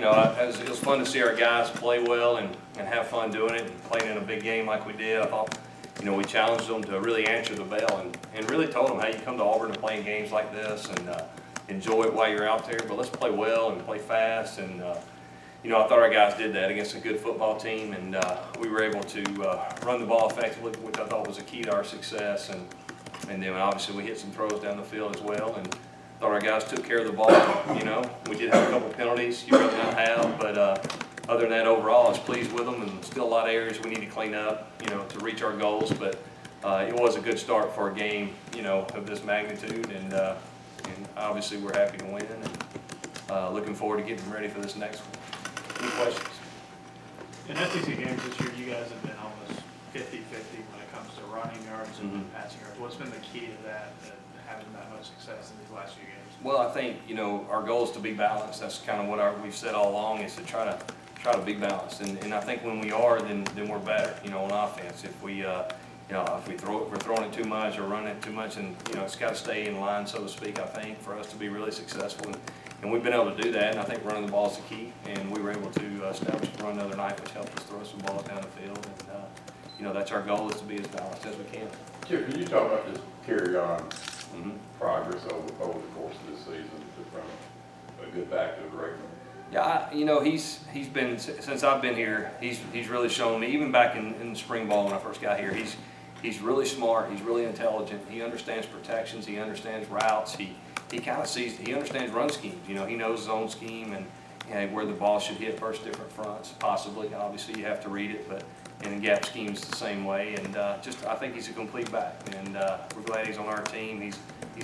you know, it was fun to see our guys play well and have fun doing it and playing in a big game like we did. I thought, you know, we challenged them to really answer the bell and really told them, hey, you come to Auburn and play in games like this and enjoy it while you're out there, but let's play well and play fast. And you know, I thought our guys did that against a good football team, and we were able to run the ball effectively, which I thought was a key to our success. And then obviously we hit some throws down the field as well, and thought our guys took care of the ball. You know, we did have a couple penalties you really don't have, but other than that, overall, I was pleased with them, and still a lot of areas we need to clean up, you know, to reach our goals. But it was a good start for a game, you know, of this magnitude, and obviously we're happy to win, and looking forward to getting ready for this next one. Any questions? In SEC games this year, you guys have been almost 50-50 when it comes to running yards and passing yards. What's been the key to that, having that much success in these last few games? Well, I think, you know, our goal is to be balanced. That's kind of what we've said all along, is to try to be balanced. And I think when we are, then we're better, you know, on offense. If we, you know, if we're throwing it too much or running it too much, and you know, it's got to stay in line, so to speak, I think, for us to be really successful. And we've been able to do that, and I think running the ball is the key. And we were able to establish the run the other night, which helped us throw some balls down the field. And you know, that's our goal, is to be as balanced as we can. Chip, can you talk about this carry-on progress over the course of this season, from a good back to a great one? Yeah, you know, he's been, since I've been here, he's really shown me, even back in spring ball when I first got here, he's really smart, he's really intelligent, he understands protections, he understands routes, he kind of sees, he understands run schemes, you know, he knows his own scheme and where the ball should hit versus different fronts, possibly. Obviously you have to read it, but in gap schemes the same way, and just I think he's a complete back, and we're glad he's on our team. He's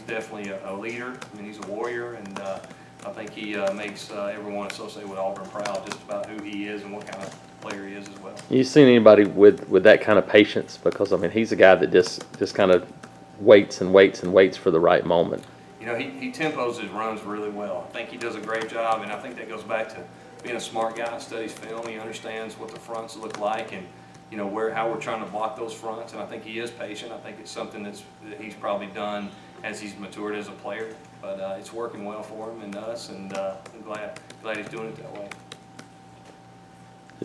definitely a leader. I mean, he's a warrior, and I think he makes everyone associated with Auburn proud, just about who he is and what kind of player he is as well. You seen anybody with that kind of patience? Because I mean, he's a guy that just kind of waits and waits and waits for the right moment. You know, he tempos his runs really well. I think he does a great job, and I think that goes back to being a smart guy, studies film. He understands what the fronts look like, and you know how we're trying to block those fronts. And I think he is patient. I think it's something that he's probably done as he's matured as a player. But it's working well for him and us, and I'm glad he's doing it that way.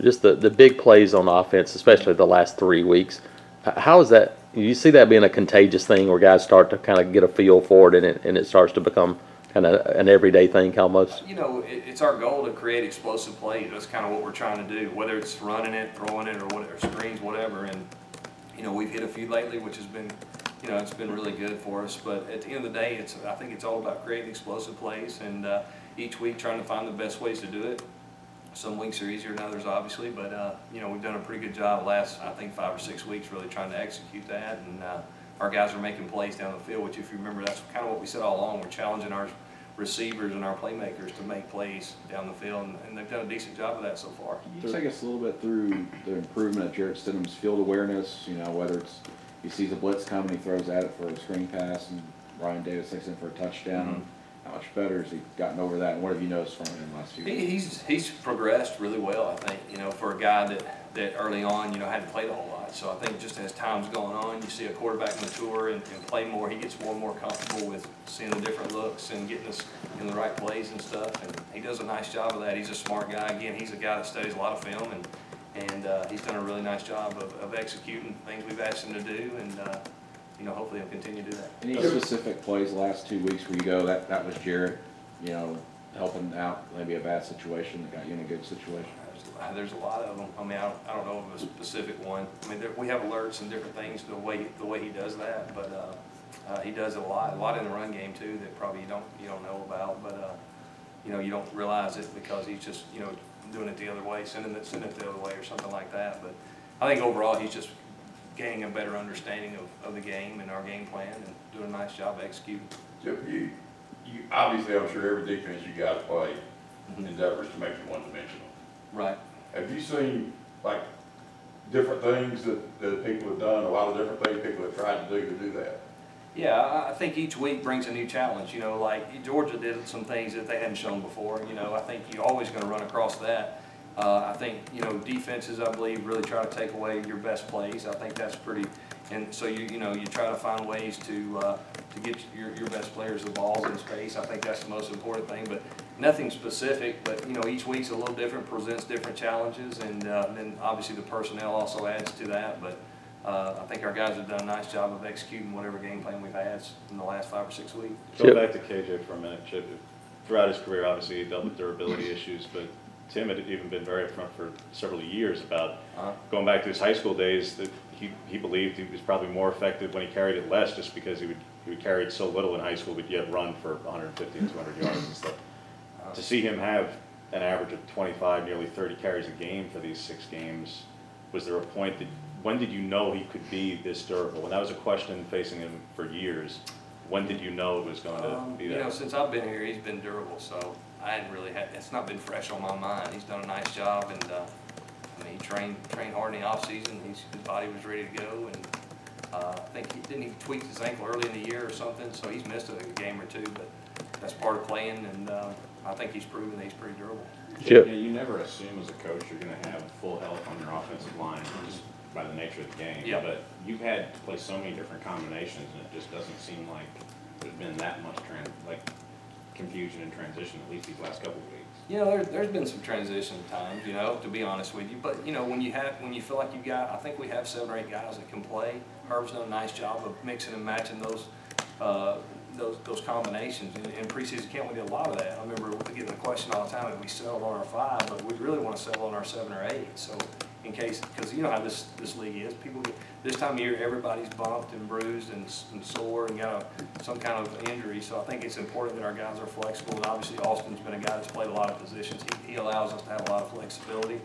Just the big plays on offense, especially the last 3 weeks. How is that? You see that being a contagious thing where guys start to kind of get a feel for it, and it starts to become kind of an everyday thing almost? You know, it's our goal to create explosive plays. That's kind of what we're trying to do, whether it's running it, throwing it, or whatever, screens, whatever. And you know, we've hit a few lately, which has been, you know, it's been really good for us. But at the end of the day, I think it's all about creating explosive plays, and each week trying to find the best ways to do it. Some weeks are easier than others, obviously, but you know, we've done a pretty good job the last, I think, 5 or 6 weeks really trying to execute that. And our guys are making plays down the field, which, if you remember, that's kind of what we said all along. We're challenging our receivers and our playmakers to make plays down the field, and they've done a decent job of that so far. Can you take us a little bit through the improvement of Jarrett Stidham's field awareness? You know, whether it's he sees a blitz coming, he throws at it for a screen pass, and Ryan Davis takes in for a touchdown. How much better has he gotten over that, and what have you noticed from him in the last few weeks? He's progressed really well, I think, you know, for a guy that early on, you know, hadn't played a whole lot. So I think just as time's going on, you see a quarterback mature and play more. He gets more and more comfortable with seeing the different looks and getting us in the right plays and stuff. And he does a nice job of that. He's a smart guy. Again, he's a guy that studies a lot of film, and he's done a really nice job of executing things we've asked him to do. And you know, hopefully he'll continue to do that. Any specific plays the last 2 weeks where you go, that was Jarrett, you know, helping out maybe a bad situation that got you in a good situation? There's a lot of them. I mean, I don't know of a specific one. I mean, we have alerts and different things the way he does that, but he does it a lot in the run game too that probably you don't know about, but you know, you don't realize it because he's just, you know, doing it the other way, sending it the other way or something like that. But I think overall he's just gaining a better understanding of the game and our game plan, and doing a nice job executing. Chip, you obviously, I'm sure every defense you guys play endeavors to make it one-dimensional. Right. Have you seen, like, different things that people have done, a lot of different things people have tried to do that? Yeah, I think each week brings a new challenge. You know, like Georgia did some things that they hadn't shown before. You know, I think you're always going to run across that. I think, you know, defenses, I believe, really try to take away your best plays. I think that's pretty, and so you know, you try to find ways to get your best players the balls in space. I think that's the most important thing. But nothing specific, but, you know, each week's a little different, presents different challenges, and then obviously the personnel also adds to that. But I think our guys have done a nice job of executing whatever game plan we've had in the last 5 or 6 weeks. Go back to KJ for a minute, Chip. Throughout his career, obviously, he dealt with durability issues, but Tim had even been very upfront for several years about going back to his high school days that he believed he was probably more effective when he carried it less, just because he would carry it so little in high school, but yet run for 150 and 200 yards and stuff. To see him have an average of 25, nearly 30 carries a game for these 6 games, was there a point that, when did you know he could be this durable? And that was a question facing him for years. When did you know it was going to be that? You know, since I've been here, he's been durable, so I hadn't really had, it's not been fresh on my mind. He's done a nice job, and I mean, he trained hard in the off season. His body was ready to go, and I think he tweaked his ankle early in the year or something, so he's missed a game or two, but that's part of playing, and I think he's proven that he's pretty durable. Chip. Yeah, you never assume as a coach you're going to have full health on your offensive line just by the nature of the game. Yeah. But you've had to play so many different combinations, and it just doesn't seem like there's been that much confusion and transition, at least these last couple of weeks. You know, there's been some transition times, you know, to be honest with you. But, you know, when you feel like you've got, I think we have 7 or 8 guys that can play. Herb's done a nice job of mixing and matching those combinations. In preseason camp, we did a lot of that. I remember getting the question all the time, if we settled on our 5, but we really want to settle on our 7 or 8. So in case, because you know how this league is, people get, this time of year, everybody's bumped and bruised and sore and got some kind of injury. So I think it's important that our guys are flexible. And obviously, Austin's been a guy that's played a lot of positions. He allows us to have a lot of flexibility.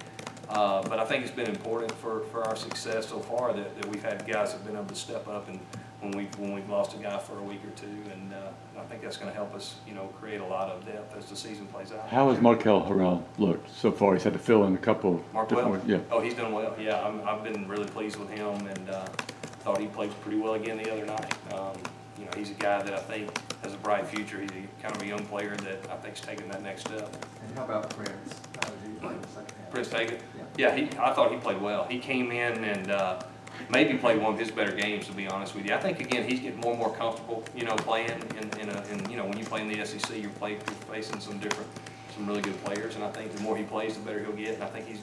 But I think it's been important for our success so far that we've had guys that have been able to step up and when we've lost a guy for a week or 2, and I think that's going to help us, you know, create a lot of depth as the season plays out. How has Markel Harrell looked so far? He's had to fill in a couple Markel? Yeah. Oh, he's done well. Yeah, I've been really pleased with him, and thought he played pretty well again the other night. You know, he's a guy that I think has a bright future. He's kind of a young player that I think's taking that next step. And how about Prince? How did he play in the second half? Prince Taggett? Yeah, I thought he played well. He came in and maybe played one of his better games, to be honest with you. I think, again, he's getting more and more comfortable, you know, playing in you know, when you play in the SEC, you're facing some really good players, and I think the more he plays, the better he'll get, and I think he's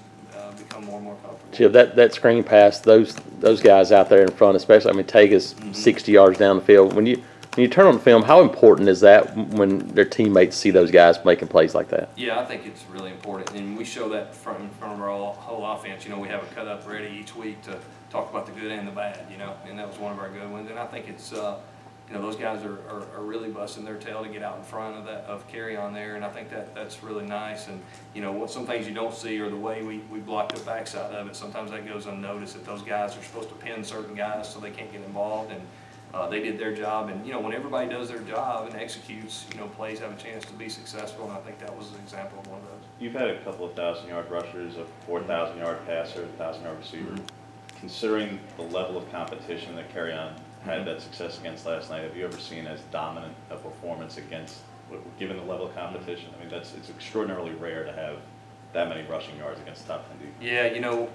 become more and more comfortable. Chip, that screen pass, those guys out there in front, especially, I mean, Tagg's 60 yards down the field. When you turn on the film, how important is that when their teammates see those guys making plays like that? Yeah, I think it's really important, and we show that in front of our whole offense. You know, we have a cut up ready each week to talk about the good and the bad, you know, and that was one of our good ones. And I think it's, you know, those guys are really busting their tail to get out in front of carry on there, and I think that's really nice. And, you know, some things you don't see are the way we block the backside of it. Sometimes that goes unnoticed, that those guys are supposed to pin certain guys so they can't get involved, and they did their job. And, you know, when everybody does their job and executes, you know, plays have a chance to be successful, and I think that was an example of one of those. You've had a couple of 1,000-yard rushers, a 4,000-yard passer, a 1,000-yard receiver. Considering the level of competition that Carry-On had that success against last night, have you ever seen as dominant a performance against, given the level of competition? I mean, it's extraordinarily rare to have that many rushing yards against the top 10 defense. Yeah, you know,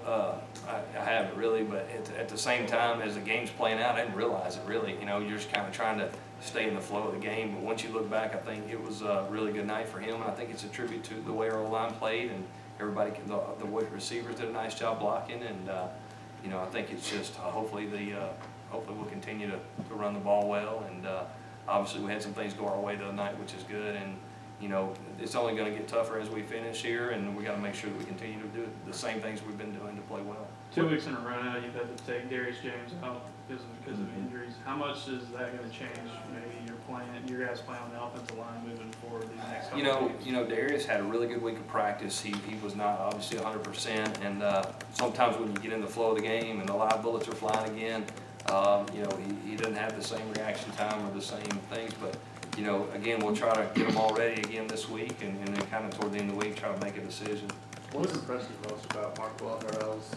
I haven't really, but at the same time, as the game's playing out, I didn't realize it really. You know, you're just kind of trying to stay in the flow of the game. But once you look back, I think it was a really good night for him, and I think it's a tribute to the way our O-line played, and everybody, the receivers did a nice job blocking, and you know, I think it's just hopefully we'll continue to run the ball well, and obviously we had some things go our way the other night, which is good, and you know, it's only going to get tougher as we finish here, and we got to make sure that we continue to do the same things we've been doing to play well. 2 weeks in a row now, you've had to take Darius James out because of injuries. How much is that going to change maybe your guys playing on the offensive line moving forward these next couple of games? You know, Darius had a really good week of practice. He was not obviously 100%, and sometimes when you get in the flow of the game and the live bullets are flying again, you know, he doesn't have the same reaction time or the same things, but you know, again, we'll try to get them all ready again this week, and then kind of toward the end of the week, try to make a decision. What was impressive most about Markel Harrell's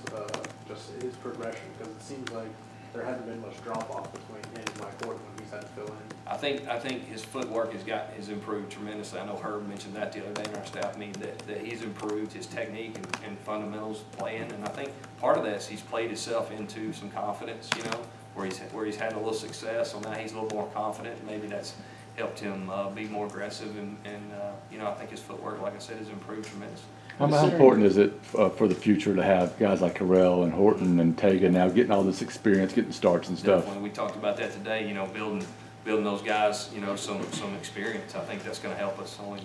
just his progression? Because it seems like there hasn't been much drop off between him and Mike Gordon when he's had to fill in. I think his footwork has improved tremendously. I know Herb mentioned that the other day in our staff meeting, that he's improved his technique and fundamentals playing, and I think part of that is he's played himself into some confidence, you know, where he's had a little success, so now he's a little more confident. Maybe that's, helped him be more aggressive, and you know, I think his footwork, like I said, has improved tremendously. How important is it for the future to have guys like Carell and Horton and Tega now getting all this experience, getting starts and stuff? Definitely. We talked about that today, you know, building those guys, you know, some experience. I think that's going to help us only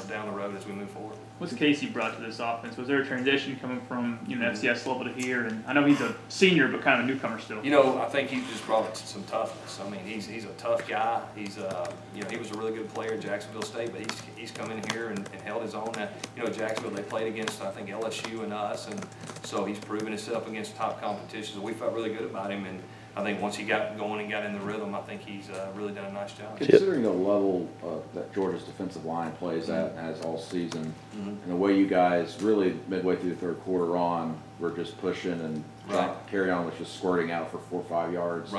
down the road as we move forward. What's Casey brought to this offense? Was there a transition coming from, you know, FCS level to here? And I know he's a senior, but kind of a newcomer still. You know, I think he just brought some toughness. I mean, he's a tough guy. He's you know, he was a really good player at Jacksonville State, but he's come in here and held his own. You know, Jacksonville, they played against, I think, LSU and us, and so he's proven himself against top competitions. We felt really good about him, and I think once he got going and got in the rhythm, I think he's really done a nice job. Considering the level that Georgia's defensive line plays at as all season, and the way you guys really midway through the third quarter on were just pushing and carry on was just squirting out for 4 or 5 yards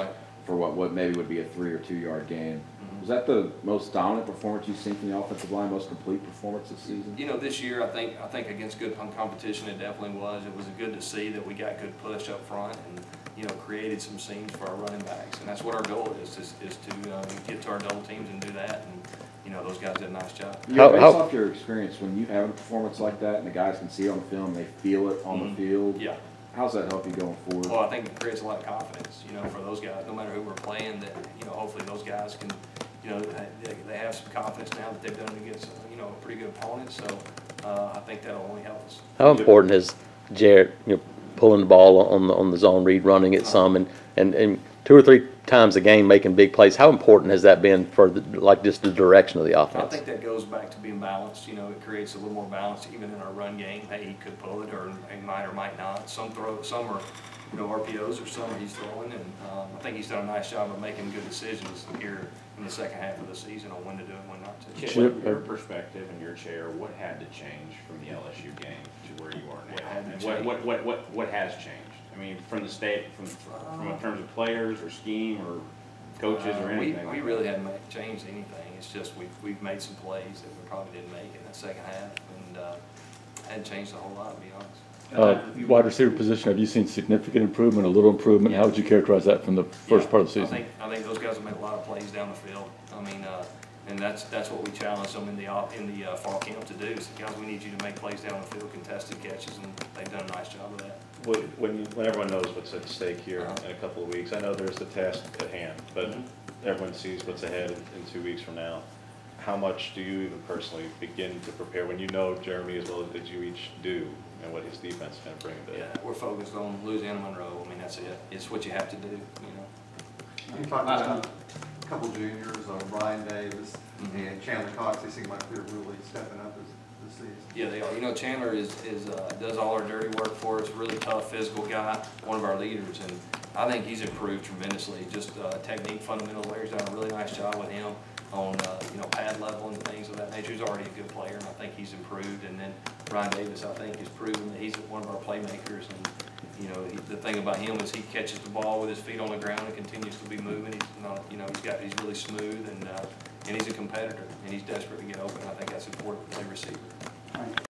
for what maybe would be a 3 or 2 yard gain. Was that the most dominant performance you've seen from the offensive line, most complete performance this season? You know, this year I think against good competition it definitely was. It was good to see that we got good push up front and, you know, created some seams for our running backs, and that's what our goal is to get to our double teams and do that. And you know, those guys did a nice job. Based off your experience, when you have a performance like that and the guys can see it on the film, they feel it on the field. Yeah. How's that help you going forward? Well, I think it creates a lot of confidence, you know, for those guys. No matter who we're playing, that, you know, hopefully those guys can, you know, they have some confidence now that they've done it against, you know, a pretty good opponent. So I think that'll only help us. How important is Jarrett, you know, pulling the ball on the zone read, running it some, and 2 or 3 times a game making big plays? How important has that been for like just the direction of the offense? I think that goes back to being balanced. You know, it creates a little more balance even in our run game. Hey, he could pull it, or he might or might not. Some are, you know, RPOs, or some he's throwing, and I think he's done a nice job of making good decisions here in the second half of the season on when to do it and when not to. Chip, from your perspective in your chair, what had to change from the LSU game to where you are now? What has changed? I mean, from the state, from in terms of players or scheme or coaches or anything. We really hadn't changed anything. It's just we've made some plays that we probably didn't make in that second half, and hadn't changed a whole lot, to be honest. Wide receiver position, have you seen significant improvement, a little improvement? How would you characterize that from the first part of the season? I think those guys have made a lot of plays down the field. I mean, and that's what we challenged them in the fall camp to do. Is, guys, we need you to make plays down the field, contested catches, and they've done a nice job of that. When everyone knows what's at stake here in a couple of weeks, I know there's the task at hand, but everyone sees what's ahead in 2 weeks from now. How much do you even personally begin to prepare when you know Jeremy as well as you each do, and what his defense is going to bring to Yeah, we're focused on Louisiana Monroe. I mean, that's it. It's what you have to do, you know. You talked about a couple juniors, Brian Davis and Chandler Cox. They seem like they're really stepping up this season. Yeah, they are. You know, Chandler does all our dirty work for us. Really tough, physical guy. One of our leaders, and I think he's improved tremendously. Just technique, fundamentals. Larry's done a really nice job with him on you know, pad level and things of that nature. He's already a good player, and I think he's improved. And then Brian Davis, I think, has proven that he's one of our playmakers. And you know, the thing about him is he catches the ball with his feet on the ground and continues to be moving. He's not, you know, he's really smooth, and he's a competitor, and he's desperate to get open. I think that's important to play receiver.